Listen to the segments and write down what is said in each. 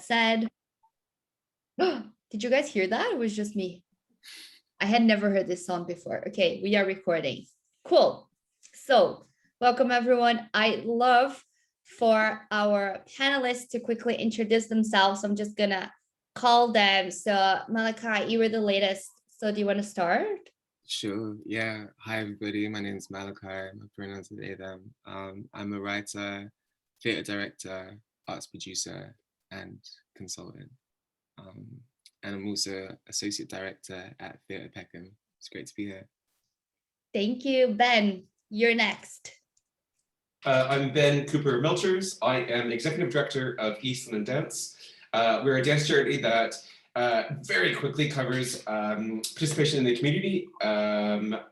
that said, did you guys hear that? It was just me. I had never heard this song before. Okay, we are recording. Cool. So welcome everyone. I love for our panelists to quickly introduce themselves. I'm just gonna call them. So Malakai, you were the latest. So do you want to start? Sure. Yeah. Hi everybody. My name is Malakai. My pronouns are they them. I'm a writer, theatre director, arts producer, and consultant. And I'm also associate director at Theatre Peckham. It's great to be here. Thank you. Ben, you're next. I'm Ben Cooper-Melchiors. I am executive director of East London Dance. We're a dance charity that very quickly covers participation in the community, mentoring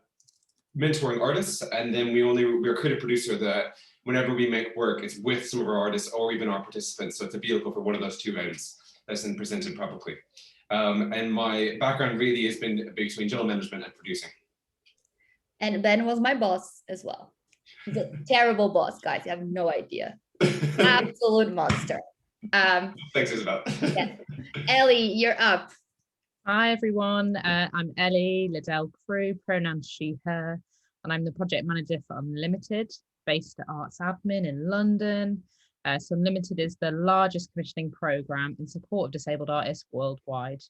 artists, and then we're a creative producer that whenever we make work, it's with some of our artists or even our participants. So it's a vehicle for one of those two ends that's been presented publicly. And my background really has been between general management and producing. And Ben was my boss as well. He's a terrible boss, guys. You have no idea. Absolute monster. Thanks, Isabel. Yeah. Ellie, you're up. Hi, everyone. I'm Ellie Liddell-Crewe, pronouns she, her, and I'm the project manager for Unlimited, based at Artsadmin in London. So Unlimited is the largest commissioning programme in support of disabled artists worldwide.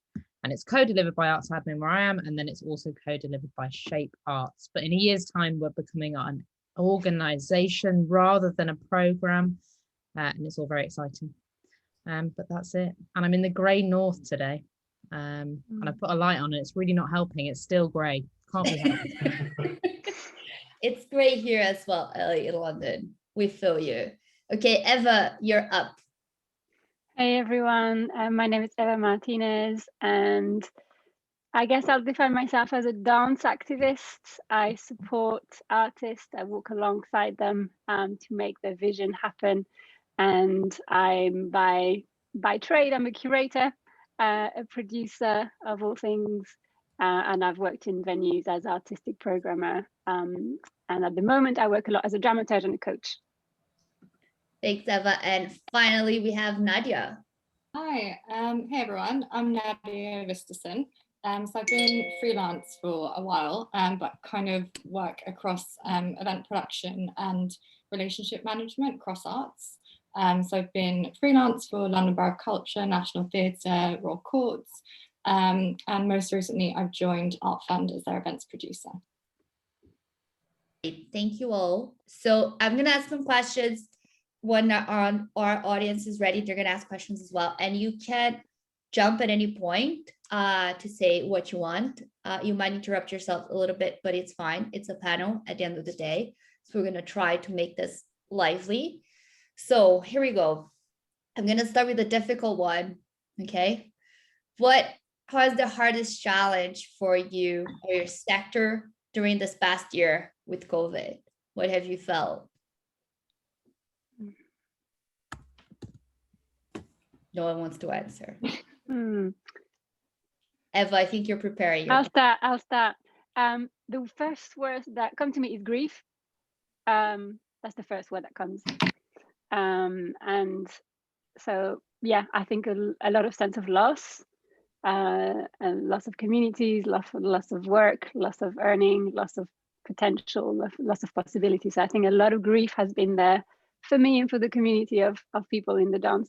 And it's co-delivered by Artsadmin where I am, and then it's also co-delivered by Shape Arts. But in a year's time, we're becoming an organisation rather than a programme, and it's all very exciting. But that's it. And I'm in the grey north today. And I put a light on it. It's really not helping. It's still grey. Can't be helped. It's great here as well, Ellie, in London. We feel you. Okay, Eva, you're up. Hey everyone, my name is Eva Martinez, and I guess I'll define myself as a dance activist. I support artists, I walk alongside them to make their vision happen. And I'm by trade, I'm a curator, a producer of all things, and I've worked in venues as artistic programmer. And at the moment, I work a lot as a dramaturge and a coach. Thanks, Eva. And finally, we have Nadia. Hi, hey everyone, I'm Nadia Visterson. So I've been freelance for a while, but kind of work across event production and relationship management across arts. So I've been freelance for London Borough of Culture, National Theatre, Royal Courts, and most recently I've joined Art Fund as their events producer. Thank you all. So I'm going to ask some questions. When our audience is ready, they're going to ask questions as well. And you can jump at any point to say what you want. You might interrupt yourself a little bit, but it's fine. It's a panel at the end of the day. So we're going to try to make this lively. So here we go. I'm going to start with a difficult one. Okay. What was the hardest challenge for you or your sector during this past year with COVID? What have you felt? No one wants to answer. Eva, I think you're preparing. I'll start. The first word that comes to me is grief. That's the first word that comes. And so, yeah, I think a lot of sense of loss, and loss of communities, loss of work, loss of earning, loss of potential, loss of possibilities. So I think a lot of grief has been there for me and for the community of people in the dance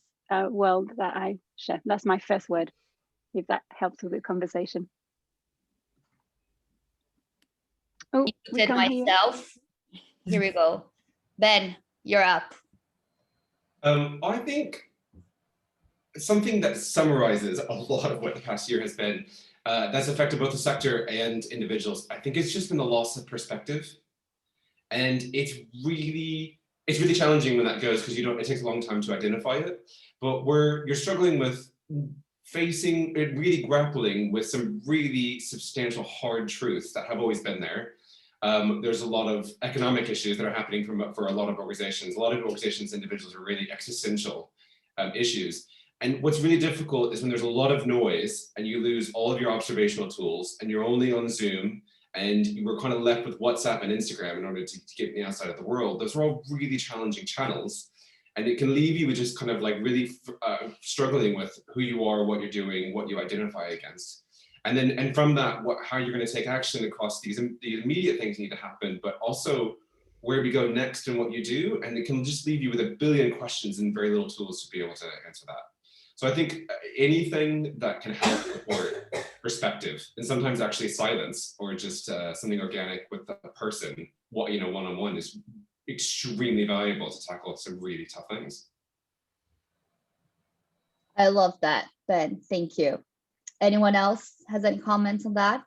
world that I share. That's my first word, if that helps with the conversation. Oh, said myself. Here we go. Ben, you're up. I think something that summarizes a lot of what the past year has been that's affected both the sector and individuals, I think it's just been the loss of perspective. And it's really challenging when that goes, because it takes a long time to identify it. But you're struggling with really grappling with some really substantial hard truths that have always been there. There's a lot of economic issues that are happening for a lot of organizations. A lot of organizations, individuals are really existential issues. And what's really difficult is when there's a lot of noise and you lose all of your observational tools and you're only on Zoom and you were kind of left with WhatsApp and Instagram in order to get me outside of the world. Those are all really challenging channels. And it can leave you with just kind of like really struggling with who you are, what you're doing, what you identify against. And from that, how you're going to take action across these immediate things need to happen, but also where we go next and what you do. And it can just leave you with a billion questions and very little tools to be able to answer that. So I think anything that can help support perspective, and sometimes actually silence, or just something organic with the person, one-on-one is extremely valuable to tackle some really tough things. I love that, Ben. Thank you. Anyone else has any comments on that?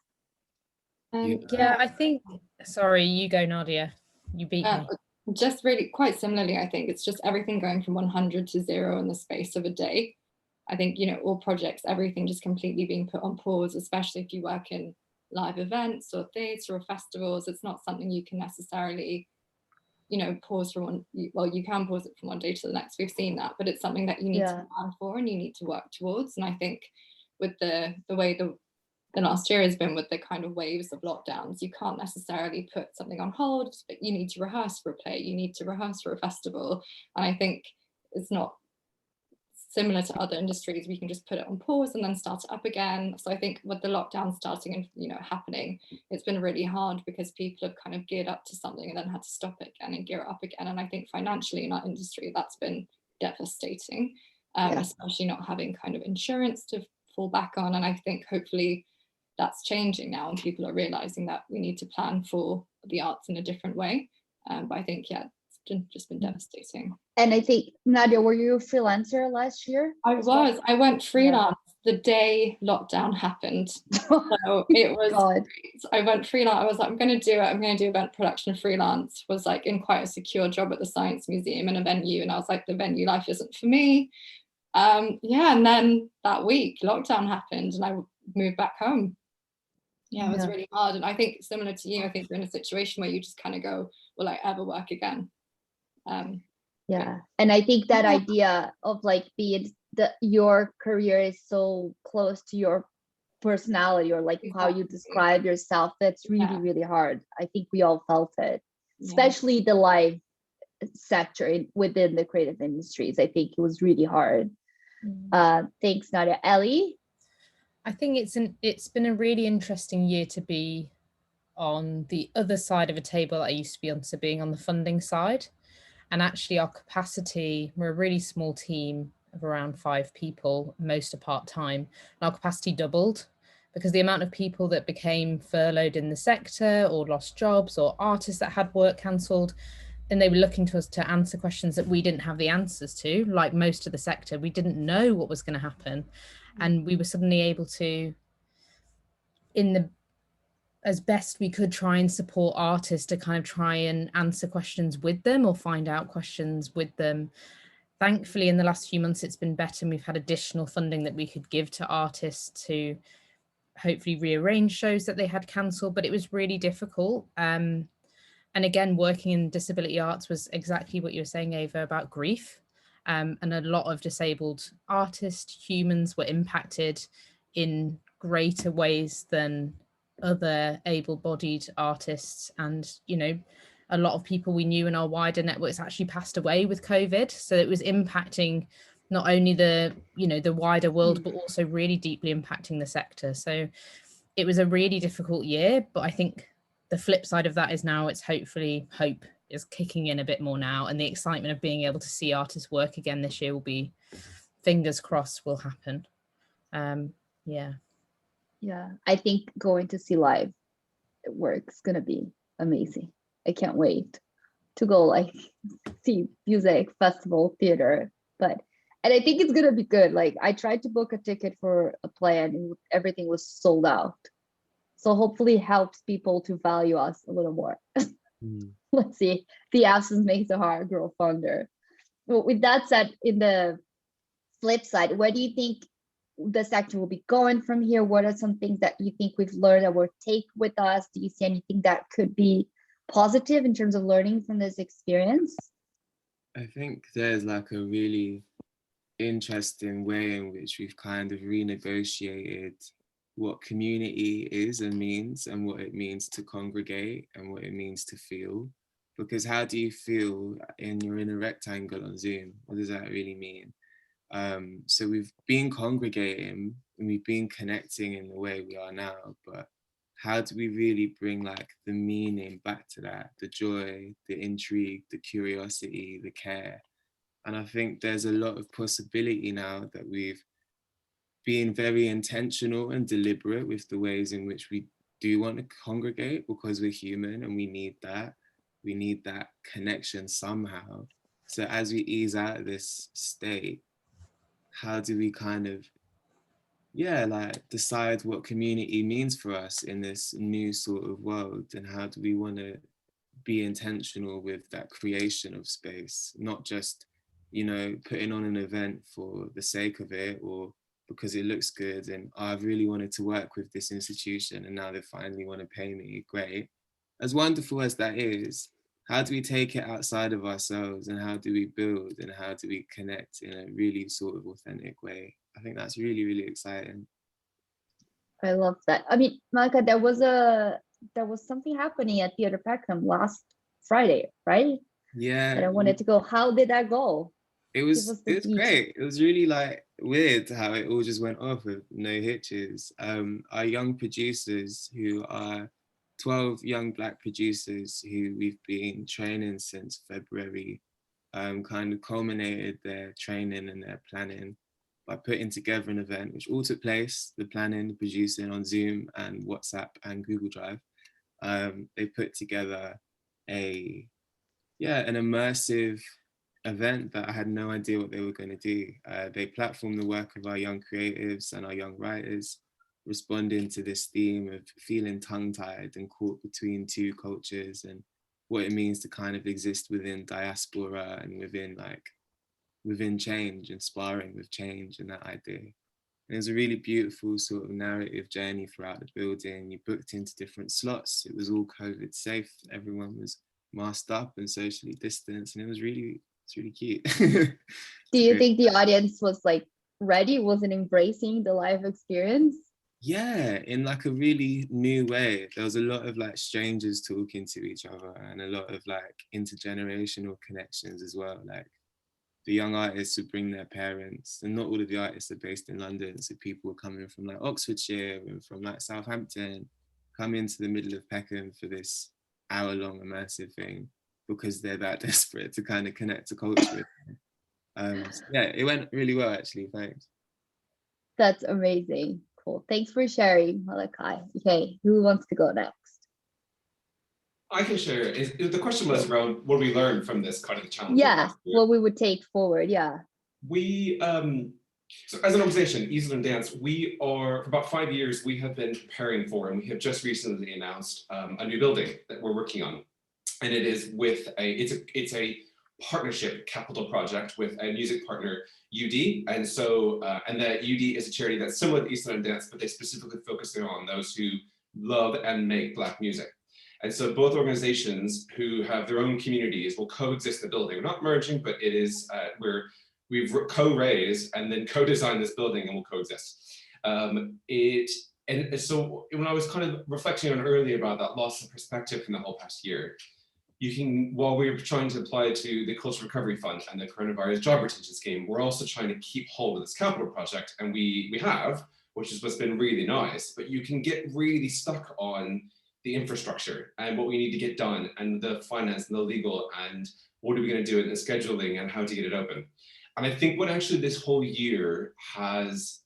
Yeah, I think, sorry, you go, Nadia. You beat me. Just really quite similarly, I think it's just everything going from 100 to 0 in the space of a day. I think, all projects, everything just completely being put on pause, especially if you work in live events or theatre or festivals. It's not something you can necessarily, pause for you can pause it from one day to the next. We've seen that, but it's something that you need to plan for and you need to work towards. And I think with the way the last year has been, with the kind of waves of lockdowns, you can't necessarily put something on hold, but you need to rehearse for a play, you need to rehearse for a festival. And I think it's not similar to other industries. We can just put it on pause and then start it up again. So I think with the lockdown starting and happening, it's been really hard because people have kind of geared up to something and then had to stop it again and gear it up again. And I think financially in our industry, that's been devastating, especially not having kind of insurance to fall back on. And I think hopefully that's changing now and people are realizing that we need to plan for the arts in a different way. But I think, it's just been devastating. And I think, Nadia, were you a freelancer last year? I went freelance the day lockdown happened. So it was great. I went freelance. I was like, I'm going to do event production freelance. Was like in quite a secure job at the Science Museum in a venue. And I was like, the venue life isn't for me. And then that week lockdown happened and I moved back home. It was really hard. And I think similar to you, I think we're in a situation where you just kind of go, will I ever work again? And I think that idea of like your career is so close to your personality, or like how you describe yourself, that's really, really hard. I think we all felt it, especially the live sector within the creative industries. I think it was really hard. Thanks, Nadia. Ellie? I think it's been a really interesting year to be on the other side of a table that I used to be on, so being on the funding side. And actually our capacity, we're a really small team of around 5 people, most are part-time, and our capacity doubled because the amount of people that became furloughed in the sector or lost jobs, or artists that had work cancelled, and they were looking to us to answer questions that we didn't have the answers to. Like most of the sector, we didn't know what was going to happen. And we were suddenly able to, as best we could, try and support artists to kind of try and answer questions with them or find out questions with them. Thankfully, in the last few months, it's been better, and we've had additional funding that we could give to artists to hopefully rearrange shows that they had cancelled, but it was really difficult. And again, working in disability arts was exactly what you were saying, Eva, about grief. And a lot of disabled artists, humans, were impacted in greater ways than other able-bodied artists. And, a lot of people we knew in our wider networks actually passed away with COVID. So it was impacting not only the wider world, but also really deeply impacting the sector. So it was a really difficult year, but I think the flip side of that is now hope is kicking in a bit more now, and the excitement of being able to see artists work again this year will be, fingers crossed, will happen. I think going to see live work is gonna be amazing. I can't wait to go like see music, festival, theater, and I think it's gonna be good. Like I tried to book a ticket for a play and everything was sold out. So hopefully it helps people to value us a little more. Let's see. The absence makes the heart grow fonder. Well, with that said, in the flip side, where do you think the sector will be going from here? What are some things that you think we've learned that we'll take with us? Do you see anything that could be positive in terms of learning from this experience? I think there's like a really interesting way in which we've kind of renegotiated what community is and means, and what it means to congregate and what it means to feel. because how do you feel you're in a rectangle on Zoom? What does that really mean? So we've been congregating and we've been connecting in the way we are now, but how do we really bring like the meaning back to that, the joy, the intrigue, the curiosity, the care? And I think there's a lot of possibility now that we've been very intentional and deliberate with the ways in which we do want to congregate, because we're human and we need that. We need that connection somehow. So as we ease out of this state, how do we kind of, like decide what community means for us in this new sort of world? And how do we want to be intentional with that creation of space, not just, putting on an event for the sake of it or because it looks good and I've really wanted to work with this institution and now they finally want to pay me. Great. As wonderful as that is, how do we take it outside of ourselves, and how do we build and how do we connect in a really sort of authentic way? I think that's really, really exciting. I love that. I mean, Malakai, there was something happening at Theatre Practicum last Friday, right? Yeah. And I wanted to go. How did that go? It was great. It was really like weird how it all just went off with no hitches. Our young producers, who are 12 young Black producers who we've been training since February, kind of culminated their training and their planning by putting together an event which all took place, the planning, the producing on Zoom and WhatsApp and Google Drive. They put together an immersive event that I had no idea what they were going to do. They platformed the work of our young creatives and our young writers, responding to this theme of feeling tongue-tied and caught between two cultures and what it means to kind of exist within diaspora and within change and sparring with change and that idea. And it was a really beautiful sort of narrative journey throughout the building. You booked into different slots. It was all COVID safe. Everyone was masked up and socially distanced, and it's really cute. Do you think the audience was like ready? Wasn't embracing the live experience? Yeah, in like a really new way. There was a lot of like strangers talking to each other and a lot of like intergenerational connections as well. Like the young artists would bring their parents, and not all of the artists are based in London. So people were coming from like Oxfordshire and from like Southampton, come into the middle of Peckham for this hour-long immersive thing because they're that desperate to kind of connect to culture. It went really well actually, thanks. That's amazing. Cool. Thanks for sharing, Malakai. Okay, who wants to go next? I can share. The question was around what we learned from this kind of challenge. Yeah, what we would take forward. Yeah. We, so as an organization, Easel and Dance, we are, for about 5 years, we have been preparing for, and we have just recently announced a new building that we're working on. And it is with it's a partnership capital project with a music partner, UD. And so, and that UD is a charity that's similar to Easel and Dance, but they specifically focus on those who love and make Black music. And so both organizations who have their own communities will coexist in the building. We're not merging, but it is, we've co-raised and then co-designed this building and will coexist. And so when I was kind of reflecting on earlier about that loss of perspective in the whole past year, while we were trying to apply to the Cultural Recovery Fund and the Coronavirus Job Retention Scheme, we're also trying to keep hold of this capital project, and we have, which is what's been really nice, but you can get really stuck on the infrastructure and what we need to get done and the finance and the legal and what are we going to do and the scheduling and how to get it open. And I think what actually this whole year has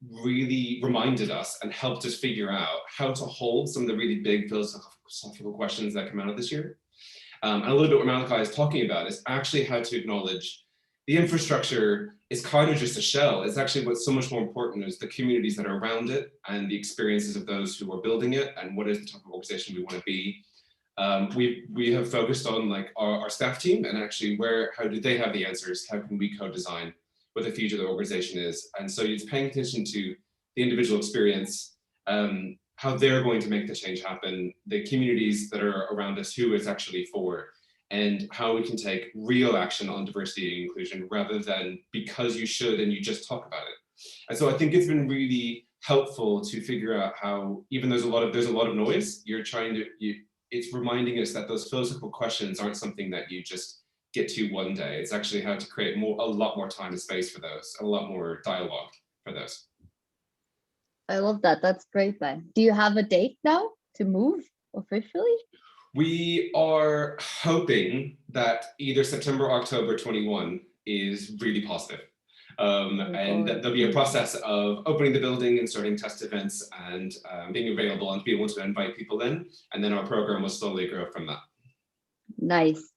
really reminded us and helped us figure out how to hold some of the really big philosophical questions that come out of this year. And a little bit what Malakai is talking about is actually how to acknowledge the infrastructure is kind of just a shell. It's actually what's so much more important is the communities that are around it and the experiences of those who are building it and what is the type of organization we want to be. We have focused on like our staff team and actually how do they have the answers? How can we co-design what the future of the organization is? And so it's paying attention to the individual experience, how they're going to make the change happen, the communities that are around us, who it's actually for, and how we can take real action on diversity and inclusion rather than because you should and you just talk about it. And so I think it's been really helpful to figure out how, even there's a lot of noise, you're trying to, it's reminding us that those philosophical questions aren't something that you just get to one day. It's actually how to create a lot more time and space for those, a lot more dialogue for those. I love that. That's great, Ben. Do you have a date now to move officially? We are hoping that either September or October 21 is really positive. And there'll be a process of opening the building and starting test events and being available and being able to invite people in. And then our program will slowly grow from that. Nice.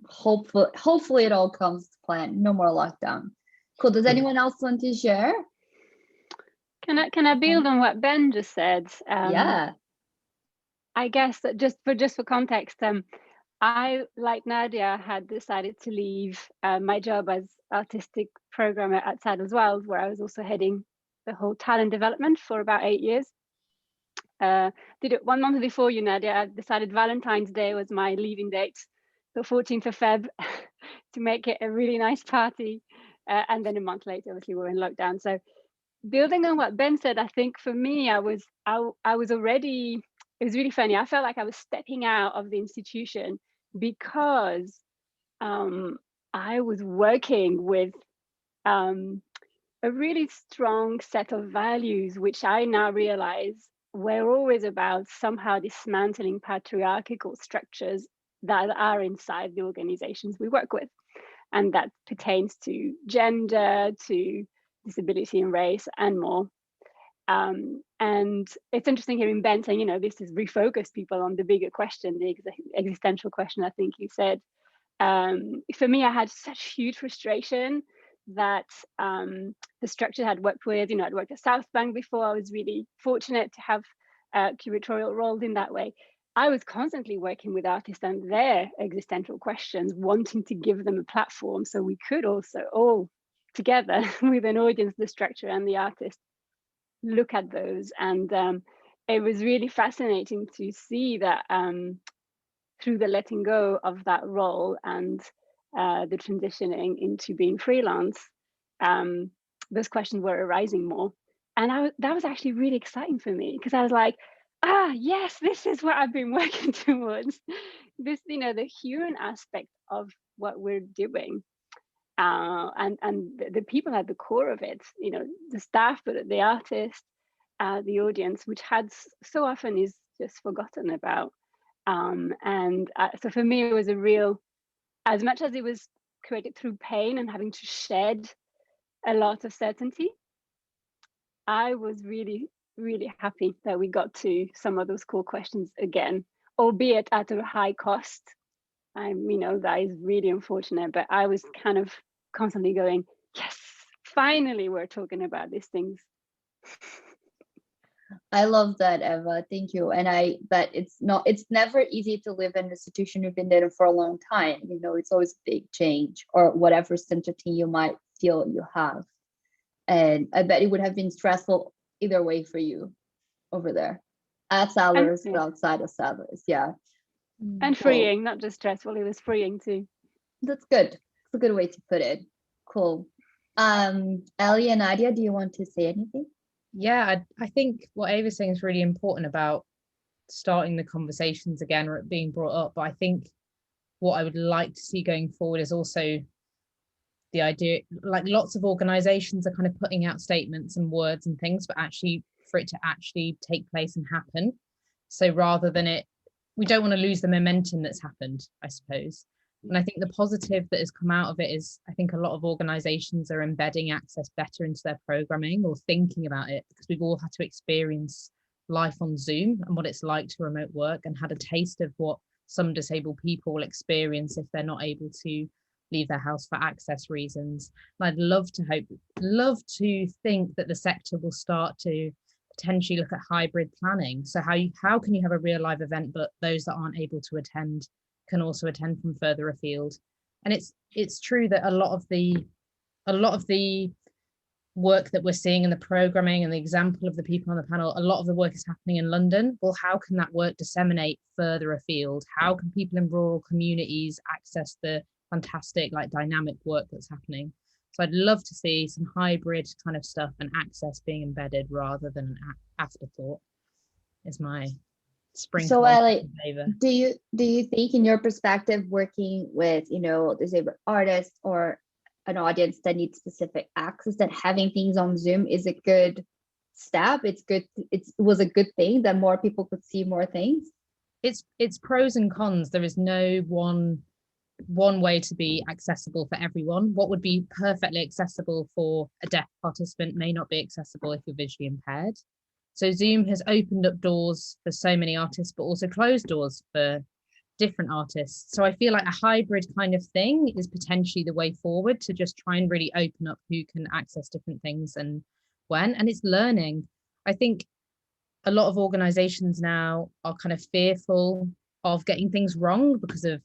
Hopefully it all comes to plan. No more lockdown. Cool. Does anyone else want to share? Can I build on what Ben just said? Yeah. I guess that just for context, I, like Nadia, had decided to leave my job as artistic programmer at Sadler's Wells, where I was also heading the whole talent development for about 8 years. Did it 1 month before you, Nadia. I decided Valentine's Day was my leaving date, the 14th of Feb, to make it a really nice party. And then a month later, obviously, we were in lockdown. So building on what Ben said, I think for me, I was already, it was really funny. I felt like I was stepping out of the institution because I was working with a really strong set of values, which I now realize were always about somehow dismantling patriarchal structures that are inside the organizations we work with. And that pertains to gender, to disability and race, and more. And it's interesting hearing Ben saying, you know, this has refocused people on the bigger question, the existential question, I think you said. For me, I had such huge frustration that the structure I'd worked with, you know, I'd worked at South Bank before. I was really fortunate to have curatorial roles in that way. I was constantly working with artists and their existential questions, wanting to give them a platform so we could also all together with an audience, the structure and the artist, look at those. And it was really fascinating to see that through the letting go of that role and the transitioning into being freelance, those questions were arising more. And that was actually really exciting for me, because I was like, yes, this is what I've been working towards. This, you know, the human aspect of what we're doing. And the people at the core of it, you know, the staff, but the artist, the audience, which so often is just forgotten about. So for me, it was a real, as much as it was created through pain and having to shed a lot of certainty, I was really, really happy that we got to some of those core questions again, albeit at a high cost. You know, that is really unfortunate, but I was kind of constantly going, yes, finally we're talking about these things. I love that, Eva. Thank you. And but it's never easy to live in an institution you've been there for a long time. You know, it's always a big change, or whatever certainty you might feel you have. And I bet it would have been stressful either way for you over there at Sadler's, but outside of Sadler's. Yeah. And freeing, not just stressful, it was freeing too. That's good. It's a good way to put it. Cool. Ellie and Nadia, do you want to say anything? Yeah, I think what Eva's saying is really important about starting the conversations again, or it being brought up. But I think what I would like to see going forward is also the idea, like lots of organizations are kind of putting out statements and words and things, but actually for it to actually take place and happen. So rather than we don't want to lose the momentum that's happened, I suppose. And I think the positive that has come out of it is, I think a lot of organizations are embedding access better into their programming, or thinking about it, because we've all had to experience life on Zoom and what it's like to remote work, and had a taste of what some disabled people will experience if they're not able to leave their house for access reasons. And I'd love to think that the sector will start to potentially look at hybrid planning. So how can you have a real live event, but those that aren't able to attend can also attend from further afield? And it's true that a lot of the work that we're seeing in the programming and the example of the people on the panel, a lot of the work is happening in London. Well, how can that work disseminate further afield? How can people in rural communities access the fantastic, like, dynamic work that's happening? So I'd love to see some hybrid kind of stuff and access being embedded rather than an afterthought, is my sprinkle So on Ellie, some flavor. do you think, in your perspective, working with, you know, disabled artists or an audience that needs specific access, that having things on Zoom is a good step? It's good. It was a good thing that more people could see more things. It's pros and cons. There is no one way to be accessible for everyone. What would be perfectly accessible for a deaf participant may not be accessible if you're visually impaired. So Zoom has opened up doors for so many artists, but also closed doors for different artists. So I feel like a hybrid kind of thing is potentially the way forward, to just try and really open up who can access different things and when. And it's learning. I think a lot of organizations now are kind of fearful of getting things wrong because of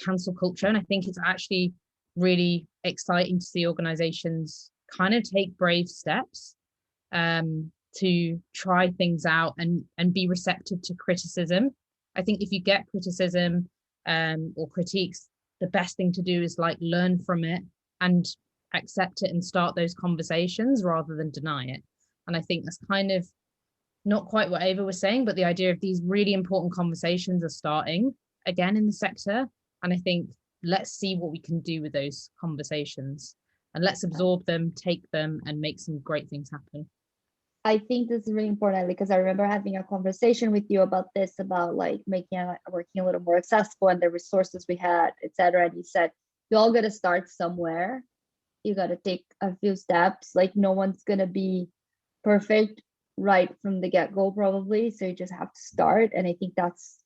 cancel culture. And I think it's actually really exciting to see organizations kind of take brave steps to try things out and be receptive to criticism. I think if you get criticism or critiques, the best thing to do is like learn from it and accept it and start those conversations rather than deny it. And I think that's kind of not quite what Eva was saying, but the idea of these really important conversations are starting again in the sector. And I think let's see what we can do with those conversations, and let's absorb them, take them, and make some great things happen. I think this is really important, because I remember having a conversation with you about this, about like making working a little more accessible and the resources we had, etc. And you said, you all got to start somewhere. You got to take a few steps. Like no one's going to be perfect right from the get-go probably. So you just have to start. And I think that's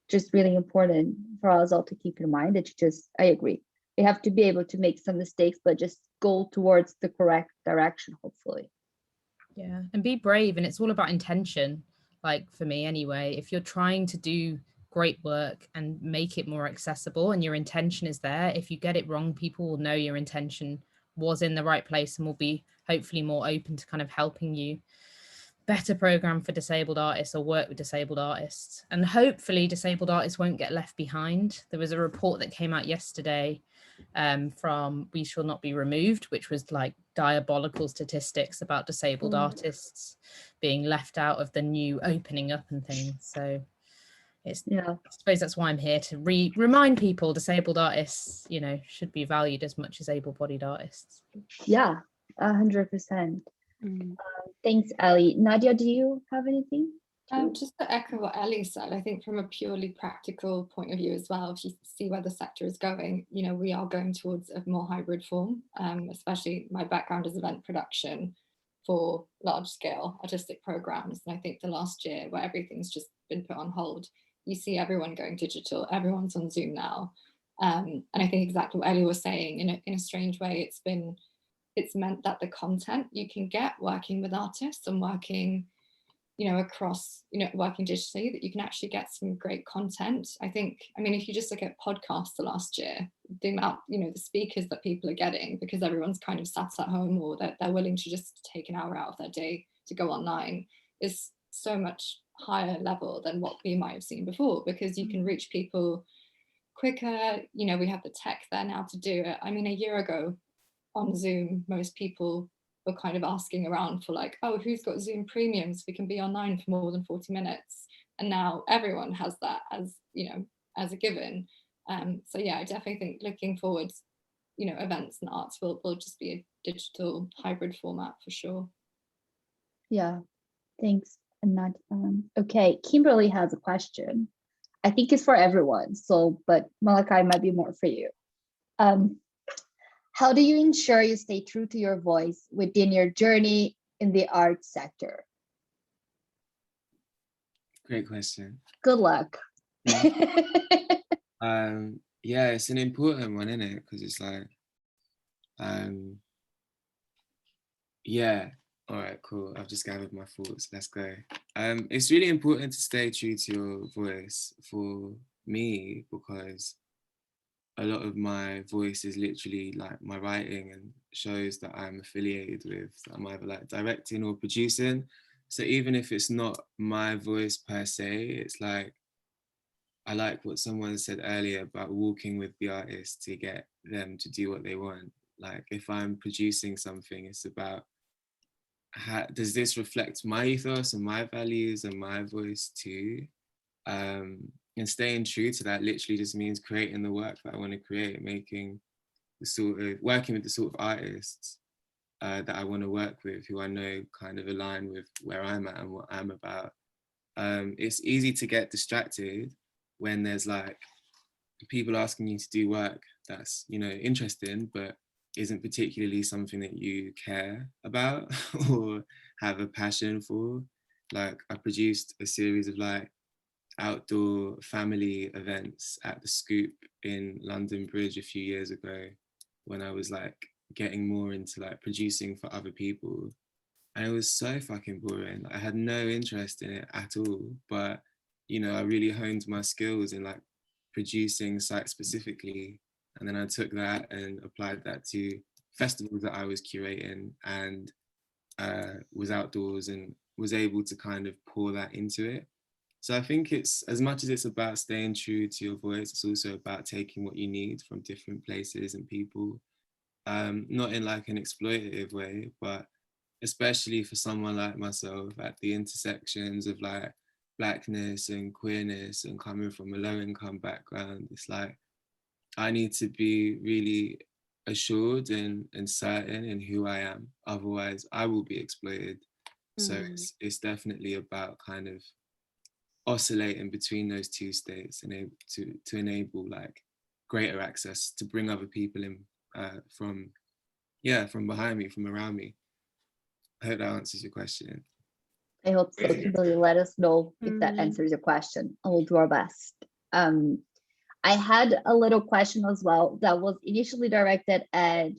just really important for us all to keep in mind, that I agree. You have to be able to make some mistakes, but just go towards the correct direction, hopefully. Yeah, and be brave. And it's all about intention. Like for me anyway, if you're trying to do great work and make it more accessible and your intention is there, if you get it wrong, people will know your intention was in the right place and will be hopefully more open to kind of helping you better program for disabled artists or work with disabled artists. And hopefully disabled artists won't get left behind. There was a report that came out yesterday from We Shall Not Be Removed, which was like diabolical statistics about disabled artists being left out of the new opening up and things. So it's, I suppose that's why I'm here, to remind people disabled artists, you know, should be valued as much as able-bodied artists. Yeah, 100%. Thanks, Ellie. Nadia, do you have anything? Just to echo what Ellie said, I think from a purely practical point of view as well, if you see where the sector is going, you know, we are going towards a more hybrid form, especially my background is event production for large scale artistic programs. And I think the last year where everything's just been put on hold, you see everyone going digital, everyone's on Zoom now. And I think exactly what Ellie was saying, in a strange way, it's meant that the content you can get working with artists and working, you know, across, you know, working digitally, that you can actually get some great content. I mean, if you just look at podcasts the last year, the amount, you know, the speakers that people are getting, because everyone's kind of sat at home, or they're willing to just take an hour out of their day to go online, is so much higher level than what we might have seen before, because you can reach people quicker. You know, we have the tech there now to do it. I mean, a year ago on Zoom, most people were kind of asking around for like, oh, who's got Zoom Premium so we can be online for more than 40 minutes? And now everyone has that as, you know, as a given. So yeah, I definitely think looking forward, you know, events and arts will just be a digital hybrid format for sure. Yeah, thanks. And that, okay, Kimberly has a question. I think it's for everyone. So, but Malakai might be more for you. How do you ensure you stay true to your voice within your journey in the arts sector? Great question. Good luck. Yeah, it's an important one, isn't it? Because it's like, yeah, all right, cool. I've just gathered my thoughts. Let's go. It's really important to stay true to your voice for me, because a lot of my voice is literally like my writing and shows that I'm affiliated with. I'm either like directing or producing. So even if it's not my voice per se, it's like, I like what someone said earlier about walking with the artist to get them to do what they want. Like if I'm producing something, it's about, does this reflect my ethos and my values and my voice too? And staying true to that literally just means creating the work that I want to create, working with the sort of artists that I want to work with, who I know kind of align with where I'm at and what I'm about. It's easy to get distracted when there's like people asking you to do work that's, you know, interesting, but isn't particularly something that you care about or have a passion for. Like, I produced a series of like outdoor family events at the Scoop in London Bridge a few years ago, when I was like getting more into like producing for other people, and it was so fucking boring. I had no interest in it at all, but you know, I really honed my skills in like producing site specifically, and then I took that and applied that to festivals that I was curating, and was outdoors and was able to kind of pour that into it. So I think it's, as much as it's about staying true to your voice, it's also about taking what you need from different places and people, not in like an exploitative way, but especially for someone like myself at the intersections of like Blackness and queerness and coming from a low income background. It's like, I need to be really assured and certain in who I am. Otherwise I will be exploited. So it's definitely about kind of oscillating between those two states and able to enable like greater access, to bring other people in from behind me, from around me. I hope that answers your question. I hope so. Kimberly, let us know if that answers your question, and we'll do our best. I had a little question as well that was initially directed at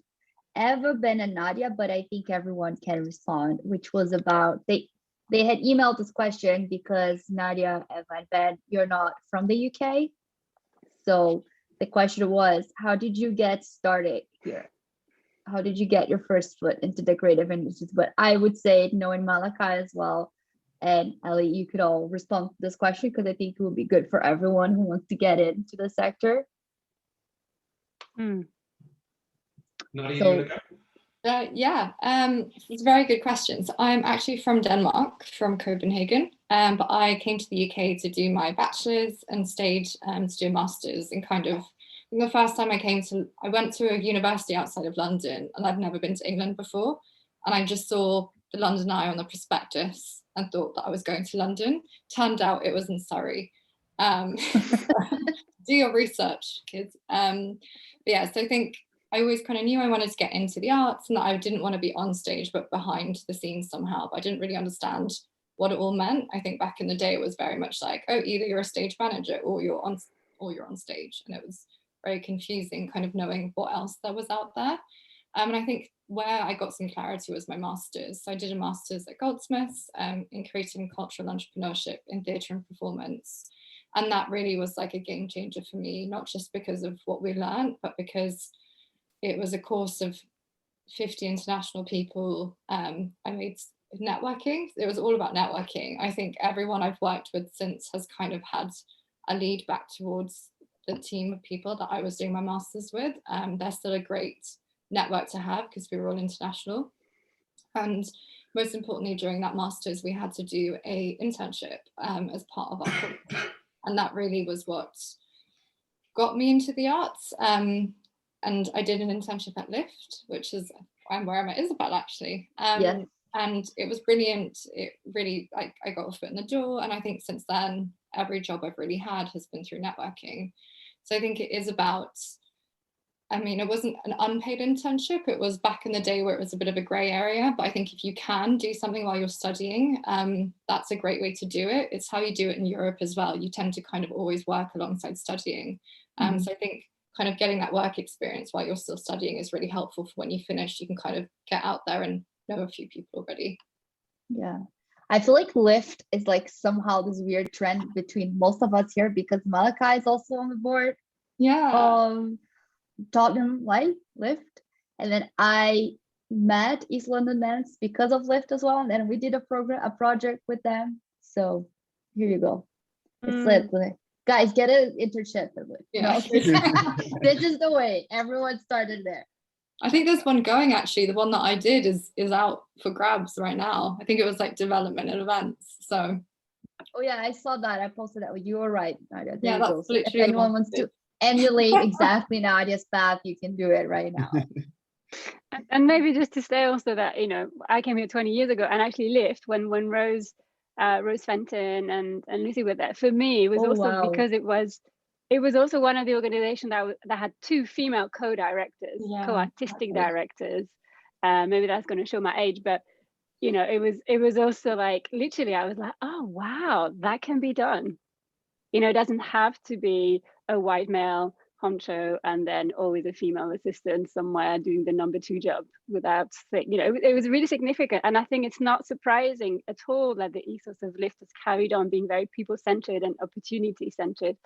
Eva, Ben, and Nadia, but I think everyone can respond, which was about, they had emailed this question because Nadia, Eva, and Ben, you're not from the UK. So the question was, how did you get started here? How did you get your first foot into the creative industries? But I would say, knowing Malakai as well, and Ellie, you could all respond to this question, because I think it would be good for everyone who wants to get into the sector. Nadia, So, you want to go? Yeah, it's a very good question. So I'm actually from Denmark, from Copenhagen, but I came to the UK to do my bachelor's and stayed to do a master's. And kind of, the first time I went to a university outside of London, and I've never been to England before. And I just saw the London Eye on the prospectus and thought that I was going to London. Turned out it was in Surrey. Do your research, kids. But yeah, so I think I always kind of knew I wanted to get into the arts, and that I didn't want to be on stage, but behind the scenes somehow. But I didn't really understand what it all meant. I think back in the day, it was very much like, oh, either you're a stage manager or you're on stage. And it was very confusing kind of knowing what else there was out there. And I think where I got some clarity was my master's. So I did a master's at Goldsmiths in creative and cultural entrepreneurship in theatre and performance. And that really was like a game changer for me, not just because of what we learned, but because it was a course of 50 international people. I made networking. It was all about networking. I think everyone I've worked with since has kind of had a lead back towards the team of people that I was doing my master's with. They're still a great network to have because we were all international. And most importantly, during that master's, we had to do a internship as part of our course. And that really was what got me into the arts. And I did an internship at Lyft, which is where I met Isabel, actually. yes. And it was brilliant. It really, I got a foot in the door. And I think since then, every job I've really had has been through networking. So I think it is about, I mean, it wasn't an unpaid internship. It was back in the day where it was a bit of a grey area. But I think if you can do something while you're studying, that's a great way to do it. It's how you do it in Europe as well. You tend to kind of always work alongside studying. So I think kind of getting that work experience while you're still studying is really helpful for when you finish. You can kind of get out there and know a few people already. Yeah. I feel like Lyft is like somehow this weird trend between most of us here, because Malakai is also on the board. Yeah. Tottenham Lyft, and then I met East London Dance because of Lyft as well, and then we did a project with them. So here you go. It's lit. Guys, get an internship at Lyft. Yeah. No, this is the way. Everyone started there. I think there's one going, actually. The one that I did is out for grabs right now. I think it was like development and events. So Oh yeah, I saw that. I posted that. You were right, Nadia. There Yeah, you go. that's So if literally the anyone one wants to to emulate exactly Nadia's path, you can do it right now. And maybe just to say also that, I came here 20 years ago and actually lived when Rose Fenton and Lucy were there. For me, it was Oh, also wow. because it was also one of the organizations that had two female co-directors, Yeah, co-artistic exactly. directors. Maybe that's going to show my age, but it was also like, literally, I was like, oh wow, that can be done. It doesn't have to be a white male honcho and then always a female assistant somewhere doing the number 2 job without, it was really significant. And I think it's not surprising at all that the ethos of Lyft has carried on being very people-centered and opportunity-centered,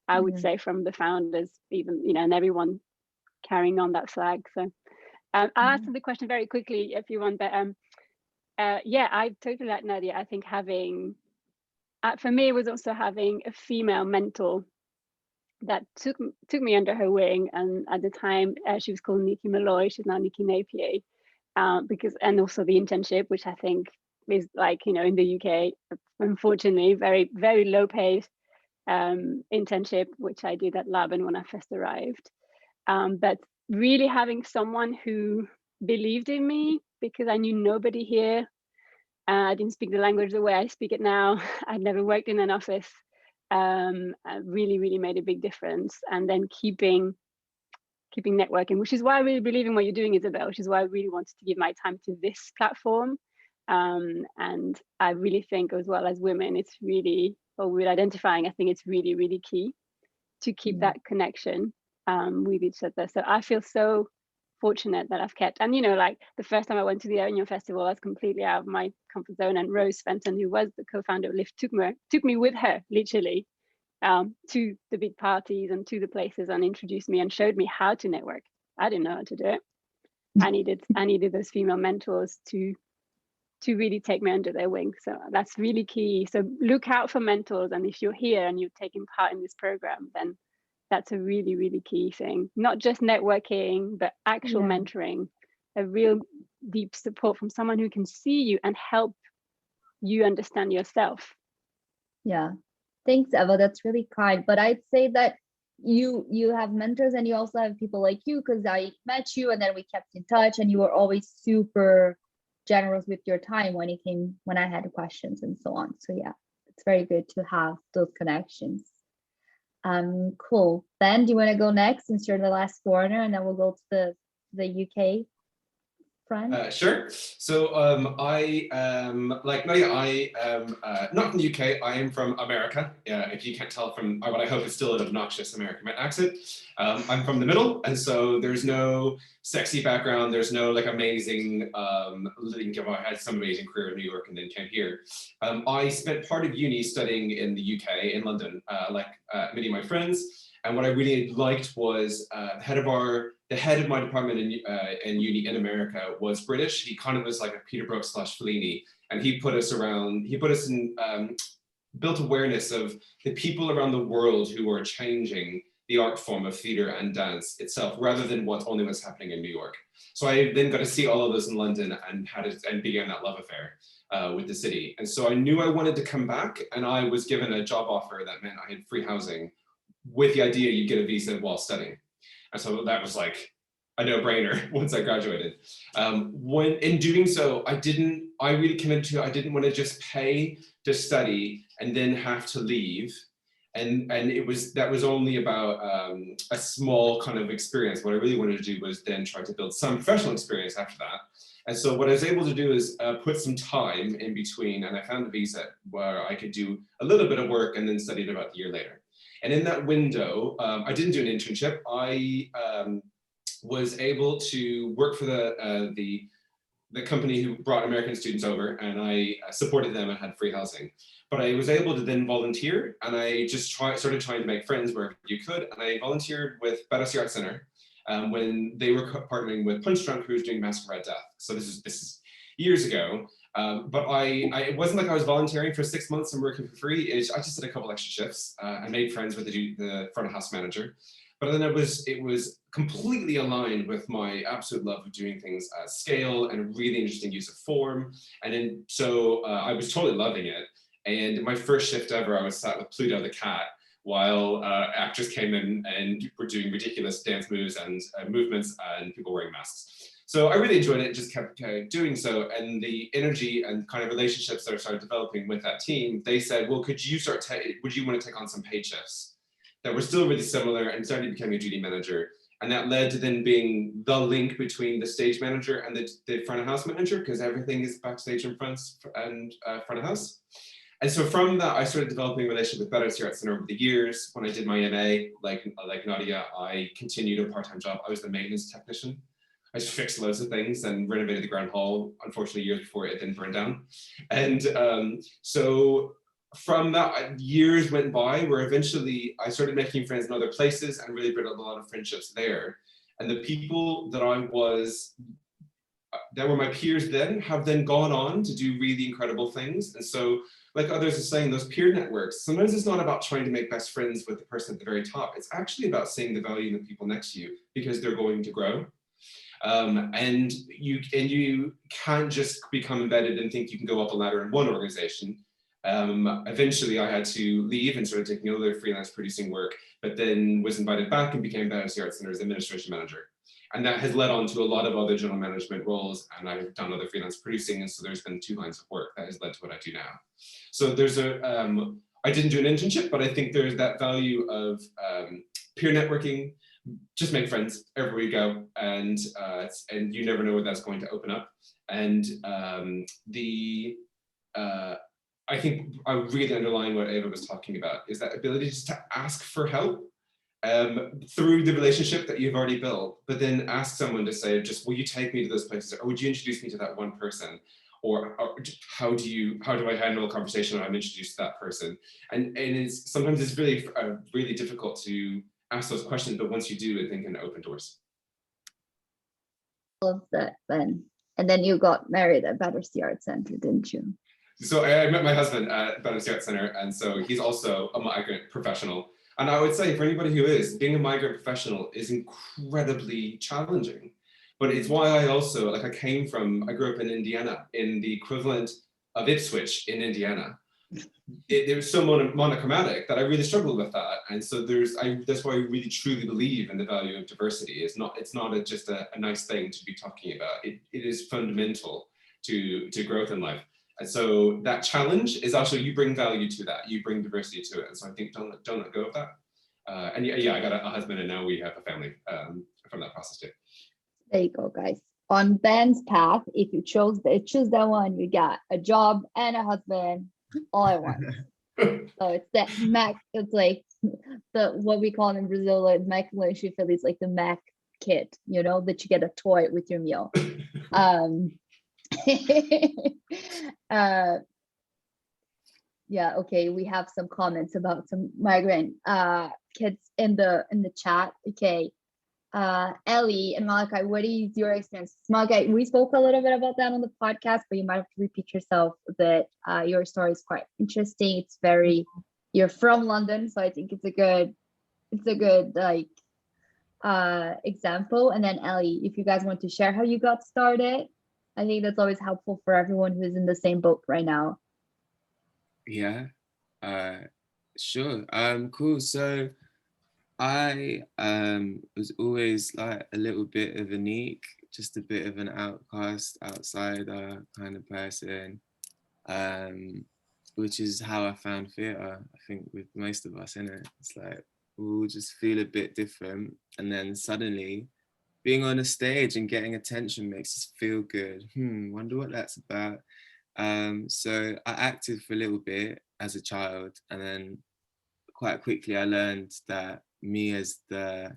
I would say, from the founders, even, and everyone carrying on that flag. So I'll answer the question very quickly if you want, but yeah, I totally like Nadia. I think having, for me, it was also having a female mentor that took me under her wing. And at the time, she was called Nikki Malloy. She's now Nikki Napier, and also the internship, which I think is like, in the UK, unfortunately, very, very low paid internship, which I did at Laban when I first arrived. But really having someone who believed in me, because I knew nobody here. I didn't speak the language the way I speak it now. I'd never worked in an office. Really, really made a big difference. And then keeping networking, which is why I really believe in what you're doing, Isabel, which is why I really wanted to give my time to this platform. And I really think, as well as women, it's really, or with identifying, I think it's really, really key to keep that connection with each other. So I feel so fortunate that I've kept, and like the first time I went to the Onion Festival, I was completely out of my comfort zone, and Rose Fenton, who was the co-founder of Lyft, took me with her literally to the big parties and to the places, and introduced me and showed me how to network. I didn't know how to do it. I needed those female mentors to really take me under their wing. So that's really key. So look out for mentors, and if you're here and you're taking part in this program, then that's a really, really key thing. Not just networking, but actual mentoring, a real deep support from someone who can see you and help you understand yourself. Yeah, thanks, Eva. That's really kind. But I'd say that you have mentors, and you also have people like you, because I met you and then we kept in touch, and you were always super generous with your time when I had questions and so on. So yeah, it's very good to have those connections. Cool. Ben, do you want to go next since you're the last foreigner, and then we'll go to the UK front? Sure. So I like Nadia, I am not from the UK. I am from America. If you can't tell from what I hope is still an obnoxious American accent. I'm from the middle, and so there's no sexy background. There's no like amazing I had some amazing career in New York and then came here. I spent part of uni studying in the UK, in London, like many of my friends. And what I really liked was the head of my department in uni in America was British. He kind of was like a Peter Brook / Fellini, and he put us in, built awareness of the people around the world who are changing the art form of theater and dance itself, rather than only what's happening in New York. So I then got to see all of this in London and began that love affair with the city. And so I knew I wanted to come back, and I was given a job offer that meant I had free housing, with the idea you get a visa while studying. And so that was like a no-brainer once I graduated. When in doing so, I really committed to, I didn't want to just pay to study and then have to leave. And that was only about a small kind of experience. What I really wanted to do was then try to build some professional experience after that. And so what I was able to do is put some time in between, and I found a visa where I could do a little bit of work and then studied about a year later. And in that window, I didn't do an internship. I was able to work for the company who brought American students over, and I supported them and had free housing. But I was able to then volunteer, and I just started trying to make friends wherever you could. And I volunteered with Battersea Art Center when they were partnering with Punch Drunk, who was doing Masquerade Death. So this is years ago. But it wasn't like I was volunteering for 6 months and working for free. I just did a couple extra shifts. I made friends with the front of house manager. But then it was completely aligned with my absolute love of doing things at scale and really interesting use of form. And then so I was totally loving it. And my first shift ever, I was sat with Pluto the cat while actors came in and were doing ridiculous dance moves and movements and people wearing masks. So I really enjoyed it, just kept doing so. And the energy and kind of relationships that I started developing with that team, they said, well, would you want to take on some paid shifts that were still really similar, and started becoming a duty manager. And that led to then being the link between the stage manager and the front of house manager, because everything is backstage and front of house. And so from that, I started developing a relationship with Better Arts Center over the years. When I did my MA, like Nadia, I continued a part-time job. I was the maintenance technician. I just fixed loads of things and renovated the Grand Hall, unfortunately, years before it didn't burn down. And so from that, years went by where eventually I started making friends in other places and really built up a lot of friendships there. And the people that were my peers then have then gone on to do really incredible things. And so, like others are saying, those peer networks, sometimes it's not about trying to make best friends with the person at the very top. It's actually about seeing the value in the people next to you, because they're going to grow. And you can't just become embedded and think you can go up a ladder in one organization. Eventually I had to leave and started taking other freelance producing work, but then was invited back and became Better Arts Center's administration manager. And that has led on to a lot of other general management roles, and I've done other freelance producing, and so there's been 2 lines of work that has led to what I do now. So there's I didn't do an internship, but I think there's that value of peer networking. Just make friends everywhere you go, and you never know what that's going to open up. And I think I really underline what Eva was talking about, is that ability just to ask for help through the relationship that you've already built, but then ask someone to say, just, will you take me to those places, or would you introduce me to that one person? Or how do I handle a conversation when I'm introduced to that person? And sometimes it's really, really difficult to ask those questions, but once you do, I think it can open doors. Love that, then. And then you got married at Better Arts Center, didn't you? So I met my husband at Better Arts Center, and so he's also a migrant professional. And I would say for anybody who is, being a migrant professional is incredibly challenging. But it's why I also, I grew up in Indiana, in the equivalent of Ipswich in Indiana. It was so monochromatic that I really struggled with that. And so that's why I really truly believe in the value of diversity. It's not just a nice thing to be talking about. It is fundamental to growth in life. And so that challenge is also, you bring value to that, you bring diversity to it. And so I think don't let go of that. And yeah, I got a husband, and now we have a family from that process too. There you go, guys. On Ben's path, if you choose that one, you got a job and a husband all at once. So it's that Mac, it's like what we call in Brazil, like Mac Feliz, like the Mac kit, that you get a toy with your meal. Yeah, okay, we have some comments about some migrant kids in the chat. Okay, Ellie and Malakai, what is your experience? Malakai, we spoke a little bit about that on the podcast, but you might have to repeat yourself a bit. Your story is quite interesting. It's you're from London, so I think it's a good like example. And then Ellie, if you guys want to share how you got started, I think that's always helpful for everyone who's in the same boat right now. Yeah, sure. Cool. So I was always like a little bit of a neek, just a bit of an outcast, outsider kind of person, which is how I found theatre. I think with most of us, innit? It's like we all just feel a bit different, and then suddenly being on a stage and getting attention makes us feel good. Wonder what that's about. So I acted for a little bit as a child, and then quite quickly I learned that me as the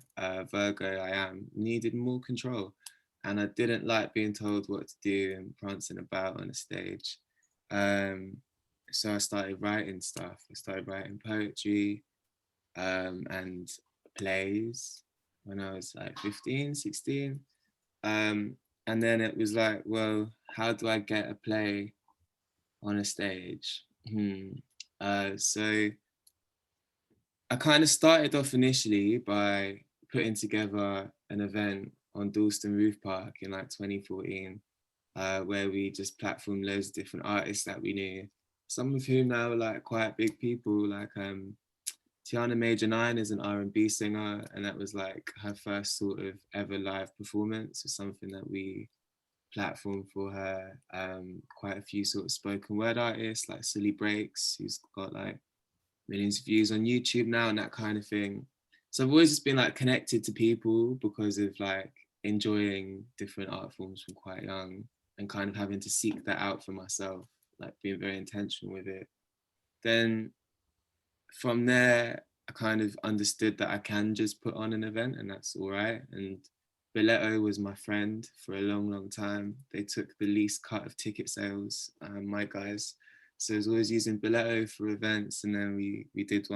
Virgo I am needed more control, and I didn't like being told what to do and prancing about on a stage. So I started writing stuff. I started writing poetry and plays when I was like 15, 16. And then it was like, well, how do I get a play on a stage? So I kind of started off initially by putting together an event on Dalston Roof Park in like 2014, where we just platformed loads of different artists that we knew. some of whom now are like quite big people, like Tiana Major 9 is an R&B singer, and that was like her first sort of ever live performance, or something that we platformed for her. Quite a few sort of spoken word artists like Silly Breaks, who's got like millions of views on YouTube now and that kind of thing. So I've always just been like connected to people because of like enjoying different art forms from quite young, and kind of having to seek that out for myself, like being very intentional with it. Then from there, I kind of understood that I can just put on an event and that's all right. And Billetto was my friend for a long, long time. They took the least cut of ticket sales, my guys. So I was always using Billetto for events. And then we did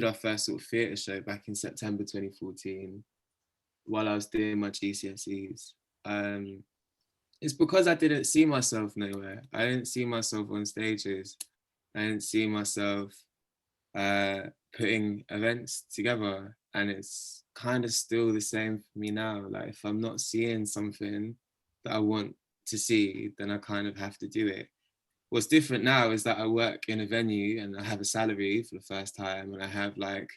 our first sort of theatre show back in September 2014 while I was doing my GCSEs. It's because I didn't see myself nowhere. I didn't see myself on stages. I didn't see myself putting events together. And it's kind of still the same for me now. Like if I'm not seeing something that I want to see, then I kind of have to do it. What's different now is that I work in a venue and I have a salary for the first time, and I have like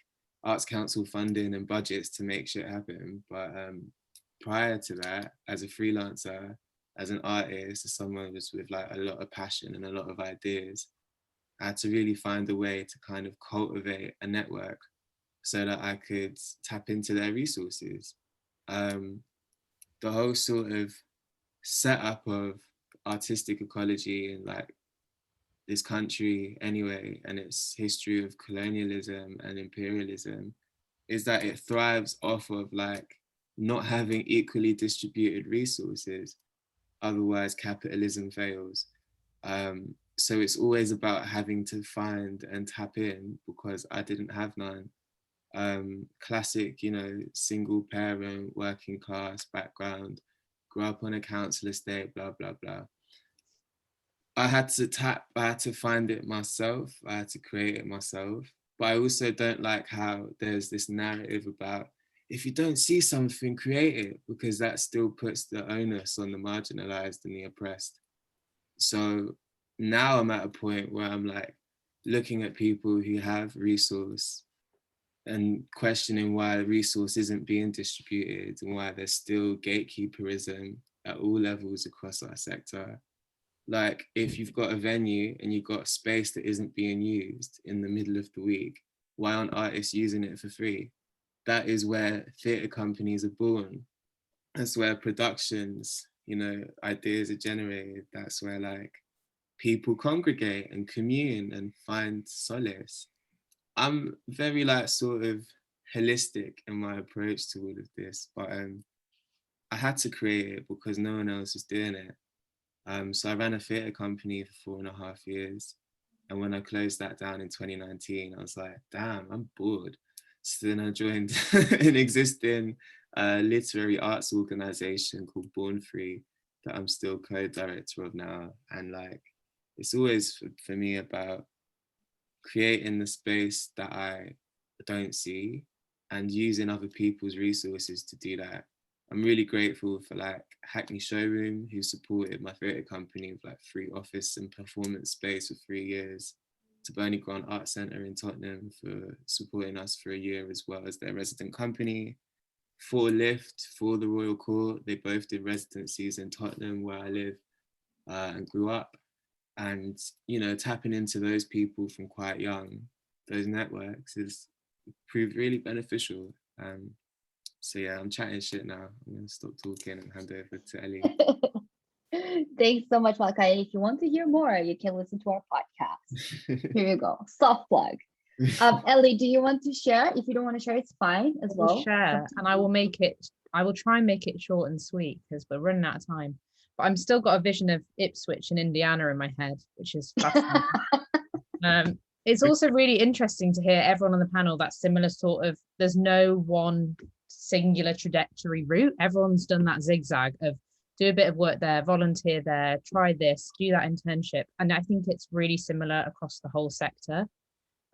Arts Council funding and budgets to make shit happen. But prior to that, as a freelancer, as an artist, as someone just with like a lot of passion and a lot of ideas, I had to really find a way to kind of cultivate a network so that I could tap into their resources. The whole sort of setup of artistic ecology in like this country anyway, and its history of colonialism and imperialism, is that it thrives off of like not having equally distributed resources. Otherwise capitalism fails. So it's always about having to find and tap in, because I didn't have none. Classic, you know, single parent, working class background, grew up on a council estate, blah, blah, blah. I had to find it myself. I had to create it myself. But I also don't like how there's this narrative about, if you don't see something, create it, because that still puts the onus on the marginalized and the oppressed. So now I'm at a point where I'm like looking at people who have resource and questioning why resource isn't being distributed, and why there's still gatekeeperism at all levels across our sector. Like if you've got a venue and you've got space that isn't being used in the middle of the week, why aren't artists using it for free? That is where theatre companies are born. That's where productions, you know, ideas are generated. That's where like people congregate and commune and find solace. I'm very like sort of holistic in my approach to all of this, but I had to create it because no one else was doing it. So I ran a theatre company for 4.5 years. And when I closed that down in 2019, I was like, damn, I'm bored. So then I joined an existing literary arts organization called Born Free that I'm still co-director of now. And like, it's always for me about creating the space that I don't see and using other people's resources to do that. I'm really grateful for like Hackney Showroom, who supported my theatre company with like free office and performance space for 3 years, to Bernie Grant Art Centre in Tottenham for supporting us for a year as well as their resident company, for Lyft, for the Royal Court. They both did residencies in Tottenham where I live and grew up. And, you know, tapping into those people from quite young, those networks has proved really beneficial. So yeah, I'm chatting shit now. I'm gonna stop talking and hand over to Ellie. Thanks so much, Malakai. If you want to hear more, you can listen to our podcast. Here you go, soft plug. Ellie, do you want to share? If you don't want to share, it's fine as well. I'll share, and I will try and make it short and sweet because we're running out of time. But I'm still got a vision of Ipswich and Indiana in my head, which is fascinating. It's also really interesting to hear everyone on the panel that similar sort of, there's no one singular trajectory route. Everyone's done that zigzag of do a bit of work there, volunteer there, try this, do that internship. And I think it's really similar across the whole sector.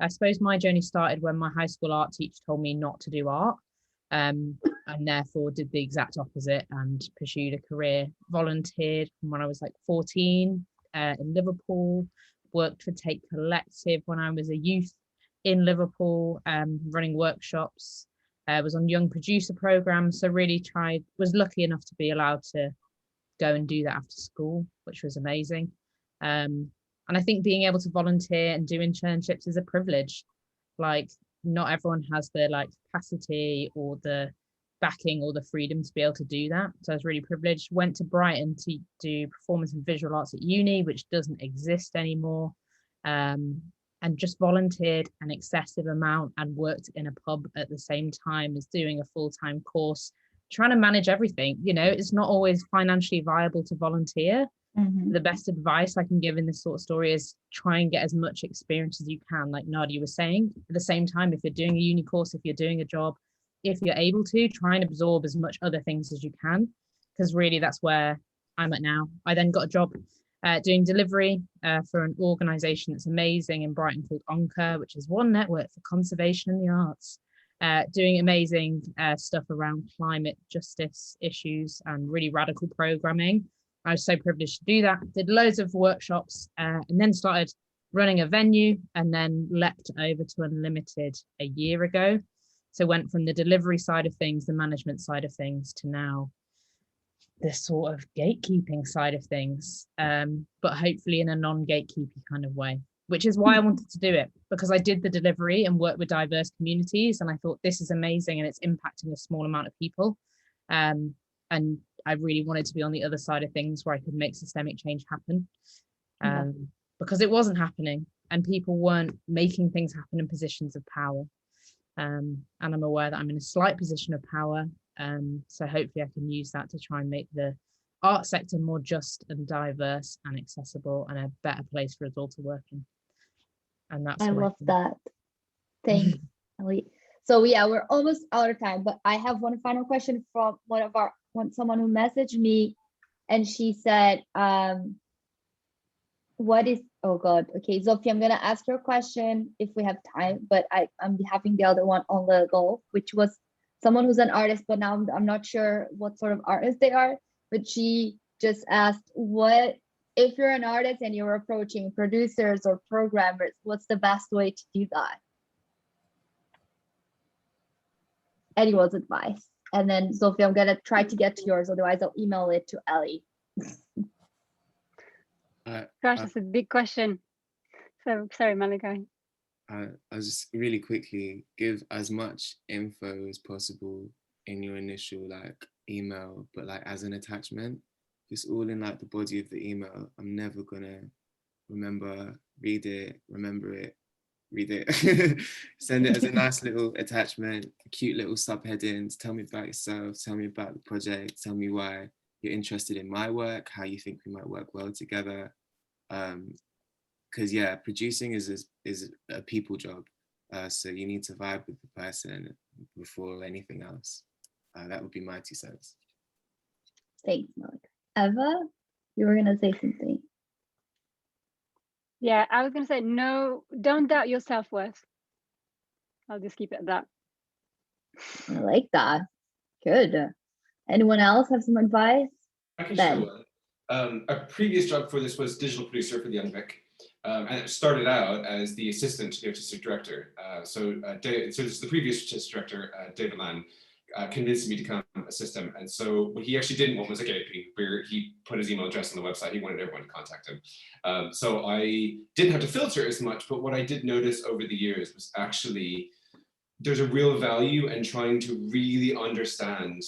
I suppose my journey started when my high school art teacher told me not to do art, and therefore did the exact opposite and pursued a career. Volunteered from when I was like 14, in Liverpool, worked for Take Collective when I was a youth in Liverpool, running workshops, was on young producer programs. So really was lucky enough to be allowed to go and do that after school, which was amazing. And I think being able to volunteer and do internships is a privilege. Like, not everyone has the capacity or the backing or the freedom to be able to do that. So I was really privileged. Went to Brighton to do performance and visual arts at uni, which doesn't exist anymore. And just volunteered an excessive amount and worked in a pub at the same time as doing a full-time course, trying to manage everything. It's not always financially viable to volunteer. The best advice I can give in this sort of story is try and get as much experience as you can, like Nadia was saying. At the same time, if you're doing a uni course, if you're doing a job, if you're able to, try and absorb as much other things as you can, because really that's where I'm at now. I then got a job doing delivery for an organisation that's amazing in Brighton called Onca, which is one network for conservation in the arts, doing amazing stuff around climate justice issues and really radical programming. I was so privileged to do that, did loads of workshops, and then started running a venue, and then leapt over to Unlimited a year ago. So went from the delivery side of things, the management side of things, to now the sort of gatekeeping side of things, but hopefully in a non-gatekeepy kind of way, which is why I wanted to do it, because I did the delivery and worked with diverse communities, and I thought this is amazing and it's impacting a small amount of people. And I really wanted to be on the other side of things where I could make systemic change happen, because it wasn't happening and people weren't making things happen in positions of power. And I'm aware that I'm in a slight position of power. So hopefully I can use that to try and make the art sector more just and diverse and accessible and a better place for us all to work in. And that's I love that. Thanks, Ellie. So yeah, we're almost out of time, but I have one final question from someone who messaged me, and she said, what is, oh God, okay, Zofia, I'm gonna ask your question if we have time, but I'm having the other one on the go, which was someone who's an artist, but now I'm not sure what sort of artist they are, but she just asked, what, if you're an artist and you're approaching producers or programmers, what's the best way to do that? Anyone's advice. And then Zofia, I'm gonna try to get to yours, otherwise I'll email it to Ellie. Gosh, that's a big question. So sorry, Malakai. I'll just really quickly give as much info as possible in your initial email, but as an attachment, just all in the body of the email. I'm never gonna remember, read it, remember it, read it. Send it as a nice little attachment, cute little subheadings. Tell me about yourself, tell me about the project, tell me why you're interested in my work, how you think we might work well together. Because yeah, producing is a people job. So you need to vibe with the person before anything else. That would be my 2 cents. Thanks, Malak. Eva, you were gonna say something. Yeah, I was gonna say, no, don't doubt your self-worth. I'll just keep it at that. I like that. Good. Anyone else have some advice? I can share one. A previous job for this was digital producer for the Young Vic. And it started out as the assistant to the artistic director. So this is the previous artistic director, David Land, convinced me to come assist him. And so what he actually didn't want was a gatekeeping, where he put his email address on the website. He wanted everyone to contact him. So I didn't have to filter as much, but what I did notice over the years was actually there's a real value in trying to really understand.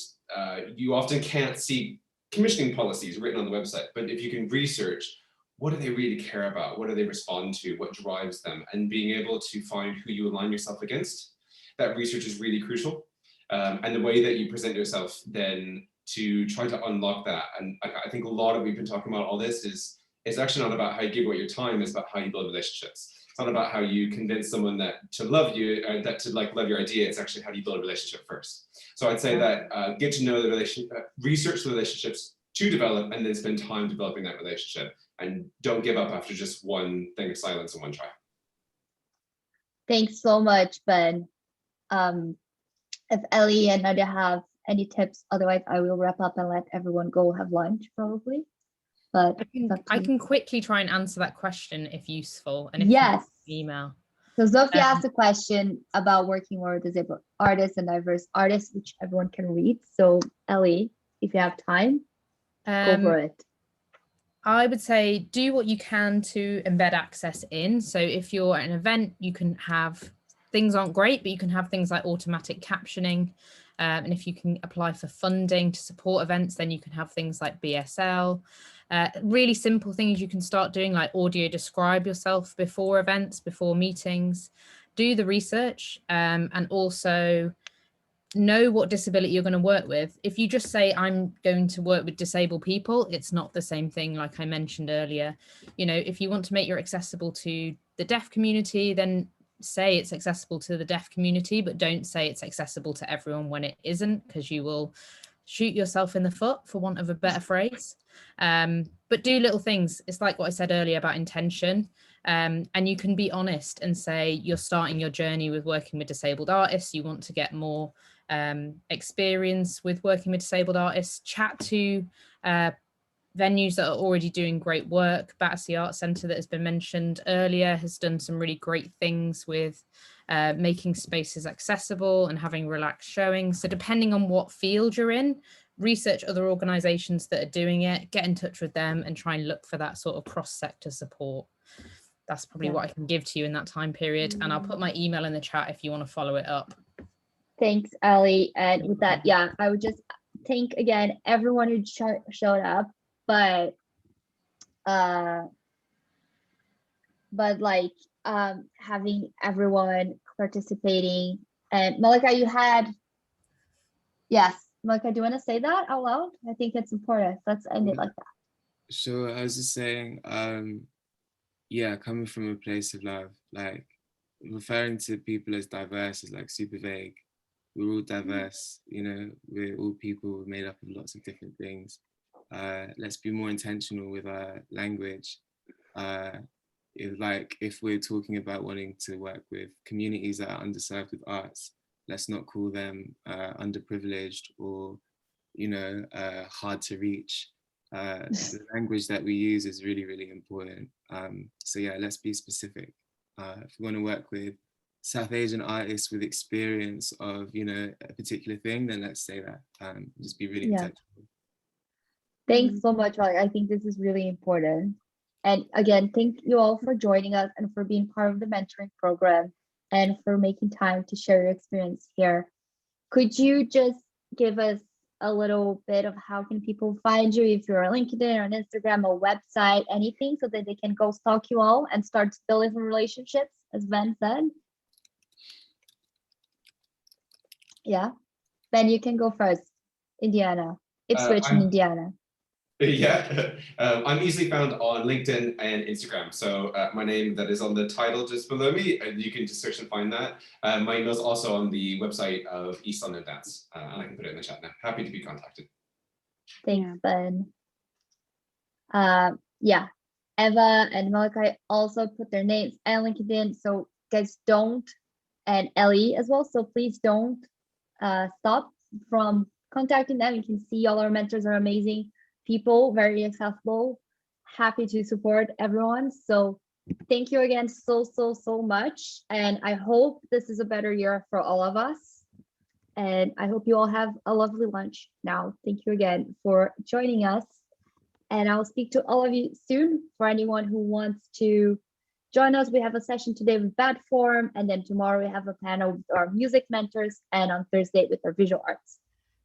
You often can't see commissioning policies written on the website, but if you can research, what do they really care about? What do they respond to? What drives them? And being able to find who you align yourself against, that research is really crucial. And the way that you present yourself then to try to unlock that. And I think a lot of we've been talking about all this is it's actually not about how you give away your time, it's about how you build relationships. It's not about how you convince someone that to love you, that to love your idea. It's actually how do you build a relationship first. So I'd say that get to know the relationship, research the relationships to develop, and then spend time developing that relationship. And don't give up after just one thing of silence and one try. Thanks so much, Ben. If Ellie and Nadia have any tips, otherwise I will wrap up and let everyone go have lunch probably. but I can quickly try and answer that question if useful, and if yes, email. So Zofia asked a question about working with disabled artists and diverse artists, which everyone can read. So Ellie, if you have time, go for it. I would say do what you can to embed access in. So if you're at an event, you can have, things aren't great, but you can have things like automatic captioning. And if you can apply for funding to support events, then you can have things like BSL. Really simple things you can start doing, like audio describe yourself before events, before meetings. Do the research, and also know what disability you're going to work with. If you just say I'm going to work with disabled people, it's not the same thing. Like I mentioned earlier, you know, if you want to make it accessible to the deaf community, then say it's accessible to the deaf community, but don't say it's accessible to everyone when it isn't, because you will shoot yourself in the foot, for want of a better phrase. But do little things. It's like what I said earlier about intention. And you can be honest and say you're starting your journey with working with disabled artists. You want to get more experience with working with disabled artists. Chat to venues that are already doing great work. Battersea Arts Centre, that has been mentioned earlier, has done some really great things with making spaces accessible and having relaxed showings. So depending on what field you're in, research other organisations that are doing it, get in touch with them and try and look for that sort of cross-sector support. That's probably what I can give to you in that time period. And I'll put my email in the chat if you want to follow it up. Thanks, Ellie. And with that, yeah, I would just thank again everyone who showed up, but like having everyone participating. And Malakai, you had, yes, Malakai, do you want to say that out loud? I think it's important. Let's end it like that. Sure. I was just saying, yeah, coming from a place of love, like referring to people as diverse is like super vague. We're all diverse, you know, we're all people made up of lots of different things. Let's be more intentional with our language. If we're talking about wanting to work with communities that are underserved with arts, let's not call them underprivileged or, you know, hard to reach. The language that we use is really, really important. So yeah, let's be specific. If we want to work with South Asian artists with experience of, you know, a particular thing, then let's say that. Just be really intentional. Thanks so much, Molly. I think this is really important. And again, thank you all for joining us and for being part of the mentoring program and for making time to share your experience here. Could you just give us a little bit of how can people find you, if you're on LinkedIn or on Instagram or website, anything, so that they can go stalk you all and start building some relationships, as Ben said? Yeah, Ben, you can go first. Indiana, Ipswich in Indiana. Yeah, I'm easily found on LinkedIn and Instagram. So my name that is on the title just below me, and you can just search and find that. My email is also on the website of East London Dance, and I can put it in the chat now. Happy to be contacted. Thanks, Ben. Yeah, Eva and Malakai also put their names and LinkedIn. So guys, don't, and Ellie as well. So please don't stop from contacting them. You can see all our mentors are amazing people, very accessible, happy to support everyone. So thank you again so much. And I hope this is a better year for all of us. And I hope you all have a lovely lunch now. Thank you again for joining us. And I'll speak to all of you soon. For anyone who wants to join us, we have a session today with Bad Form, and then tomorrow we have a panel with our music mentors, and on Thursday with our visual arts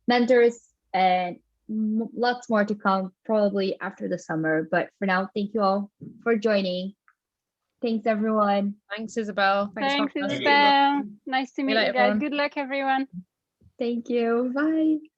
mentors, and lots more to come probably after the summer. But for now, thank you all for joining. Thanks, everyone. Thanks, Isabel. Thanks, Isabel. Nice to meet you guys. Everyone. Good luck, everyone. Thank you. Bye.